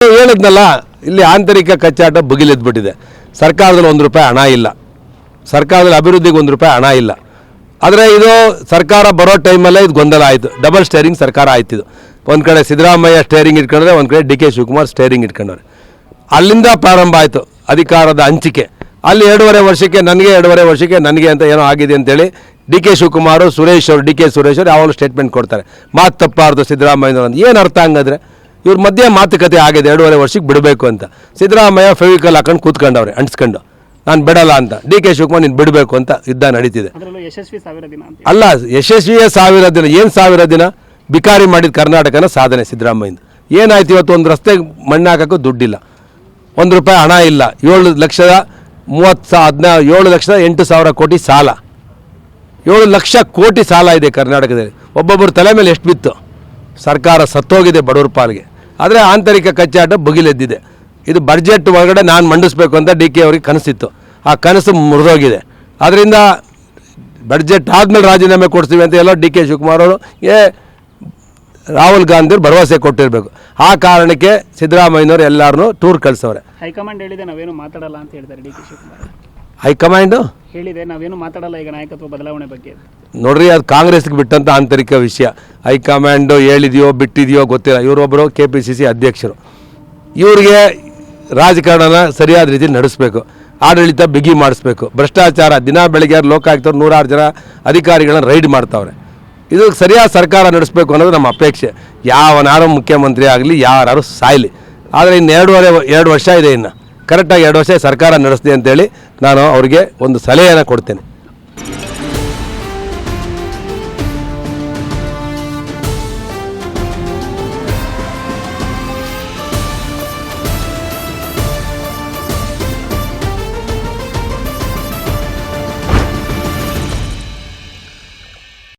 ಹೇಳಿದ್ನಲ್ಲ, ಇಲ್ಲಿ ಆಂತರಿಕ ಕಚ್ಚಾಟ ಭುಗಿಲೆದ್ಬಿಟ್ಟಿದೆ. ಸರ್ಕಾರದಲ್ಲಿ ₹1 ಹಣ ಇಲ್ಲ, ಸರ್ಕಾರದಲ್ಲಿ ಅಭಿವೃದ್ಧಿಗೆ ₹1 ಹಣ ಇಲ್ಲ. ಆದರೆ ಇದು ಸರ್ಕಾರ ಬರೋ ಟೈಮಲ್ಲೇ ಇದು ಗೊಂದಲ ಆಯಿತು. ಡಬಲ್ ಸ್ಟೇರಿಂಗ್ ಸರ್ಕಾರ ಆಯ್ತಿದ್ದು. ಒಂದು ಕಡೆ ಸಿದ್ದರಾಮಯ್ಯ ಸ್ಟೇರಿಂಗ್ ಇಟ್ಕೊಂಡ್ರೆ, ಒಂದು ಕಡೆ DK ಶಿವಕುಮಾರ್ ಸ್ಟೇರಿಂಗ್ ಇಟ್ಕೊಂಡ್ರೆ. ಅಲ್ಲಿಂದ ಪ್ರಾರಂಭ ಆಯಿತು ಅಧಿಕಾರದ ಹಂಚಿಕೆ. ಅಲ್ಲಿ 2.5 ವರ್ಷಕ್ಕೆ ನನಗೆ, 2.5 ವರ್ಷಕ್ಕೆ ನನಗೆ ಅಂತ ಏನೋ ಆಗಿದೆ ಅಂತೇಳಿ DK ಶಿವಕುಮಾರ್, DK ಸುರೇಶ್ ಅವರು ಯಾವಾಗಲೂ ಸ್ಟೇಟ್ಮೆಂಟ್ ಕೊಡ್ತಾರೆ. ಮಾತು ತಪ್ಪಾರ್ದು ಸಿದ್ದರಾಮಯ್ಯ ಅಂತ. ಏನು ಅರ್ಥ ಹಂಗಾದ್ರೆ? ಇವ್ರ ಮಧ್ಯೆ ಮಾತುಕತೆ ಆಗಿದೆ 2.5 ವರ್ಷಕ್ಕೆ ಬಿಡಬೇಕು ಅಂತ. ಸಿದ್ದರಾಮಯ್ಯ ಫೆವಿಕಲ್ ಹಾಕೊಂಡು ಕೂತ್ಕೊಂಡವ್ರೆ ಅಂಟಿಸ್ಕೊಂಡು, ನಾನು ಬಿಡಲ್ಲ ಅಂತ. DK ಶಿವಕುಮಾರ್ ನೀನು ಬಿಡಬೇಕು ಅಂತ ಯುದ್ಧ ನಡೀತಿದೆ. ಅಲ್ಲ, ಯಶಸ್ವಿಯ 1000 ದಿನ. ಏನು 1000 ದಿನ? ಬಿಕಾರಿ ಮಾಡಿದ ಕರ್ನಾಟಕನ ಸಾಧನೆ ಸಿದ್ದರಾಮಯ್ಯಂದು. ಏನಾಯ್ತು? ಇವತ್ತು ಒಂದು ರಸ್ತೆಗೆ ಮಣ್ಣು ಹಾಕೋಕ್ಕೂ ದುಡ್ಡಿಲ್ಲ, ₹1 ಹಣ ಇಲ್ಲ, 7,08,000 ಕೋಟಿ ಸಾಲ, 7 ಲಕ್ಷ ಕೋಟಿ ಸಾಲ ಇದೆ ಕರ್ನಾಟಕದಲ್ಲಿ. ಒಬ್ಬೊಬ್ಬರು ತಲೆ ಮೇಲೆ ಎಷ್ಟು ಬಿತ್ತು? ಸರ್ಕಾರ ಸತ್ತೋಗಿದೆ ಬಡವರ ಪಾಲಿಗೆ. ಆದರೆ ಆಂತರಿಕ ಕಚ್ಚಾಟ ಭುಗಿಲೆದ್ದಿದೆ. ಇದು ಬಡ್ಜೆಟ್ ಒಳಗಡೆ ನಾನು ಮಂಡಿಸ್ಬೇಕು ಅಂತ DK ಅವರಿಗೆ ಕನಸಿತ್ತು. ಆ ಕನಸು ಮುರಿದೋಗಿದೆ. ಆದ್ದರಿಂದ ಬಡ್ಜೆಟ್ ಆದಮೇಲೆ ರಾಜೀನಾಮೆ ಕೊಡ್ತೀವಿ ಅಂತ ಎಲ್ಲ DK ಶಿವಕುಮಾರ್ ಅವರು ರಾಹುಲ್ ಗಾಂಧಿ ಅವರು ಭರವಸೆ ಕೊಟ್ಟಿರಬೇಕು. ಆ ಕಾರಣಕ್ಕೆ ಸಿದ್ದರಾಮಯ್ಯನವರು ಎಲ್ಲರೂ ಟೂರ್ ಕಳಿಸವ್ರೆ. ಹೈಕಮಾಂಡ್ ಹೇಳಿದೆ ನಾವೇನು ಮಾತಾಡಲ್ಲ ಅಂತ ಹೇಳ್ತಾರೆ DK ಶಿವಕುಮಾರ್. ಹೈಕಮಾಂಡು ಹೇಳಿದೆ ನಾವೇನು ಮಾತಾಡಲ್ಲ ಈಗ ನಾಯಕತ್ವ ಬದಲಾವಣೆ ಬಗ್ಗೆ. ನೋಡ್ರಿ, ಅದು ಕಾಂಗ್ರೆಸ್ಗೆ ಬಿಟ್ಟಂಥ ಆಂತರಿಕ ವಿಷಯ. ಹೈಕಮಾಂಡು ಹೇಳಿದೆಯೋ ಬಿಟ್ಟಿದೆಯೋ ಗೊತ್ತಿಲ್ಲ. ಇವರೊಬ್ಬರು KPCC ಅಧ್ಯಕ್ಷರು. ಇವ್ರಿಗೆ ರಾಜಕಾರಣನ ಸರಿಯಾದ ರೀತಿ ನಡೆಸಬೇಕು, ಆಡಳಿತ ಬಿಗಿ ಮಾಡಿಸ್ಬೇಕು. ಭ್ರಷ್ಟಾಚಾರ ದಿನ ಬೆಳಗ್ಗೆ ಲೋಕಾಯುಕ್ತರು 106 ಜನ ಅಧಿಕಾರಿಗಳನ್ನ ರೈಡ್ ಮಾಡ್ತಾವ್ರೆ. ಇದು ಸರಿಯಾದ ಸರ್ಕಾರ ನಡೆಸಬೇಕು ಅನ್ನೋದು ನಮ್ಮ ಅಪೇಕ್ಷೆ. ಯಾವನಾರು ಮುಖ್ಯಮಂತ್ರಿ ಆಗಲಿ, ಯಾರು ಸಾಯಲಿ, ಆದರೆ ಇನ್ನು 2 ವರ್ಷ ಇದೆ. ಇನ್ನು ಕರೆಕ್ಟಾಗಿ 2 ವರ್ಷ ಸರ್ಕಾರ ನಡೆಸ್ದೆ ಅಂತೇಳಿ ನಾನು ಅವರಿಗೆ ಒಂದು ಸಲಹೆಯನ್ನು ಕೊಡ್ತೇನೆ.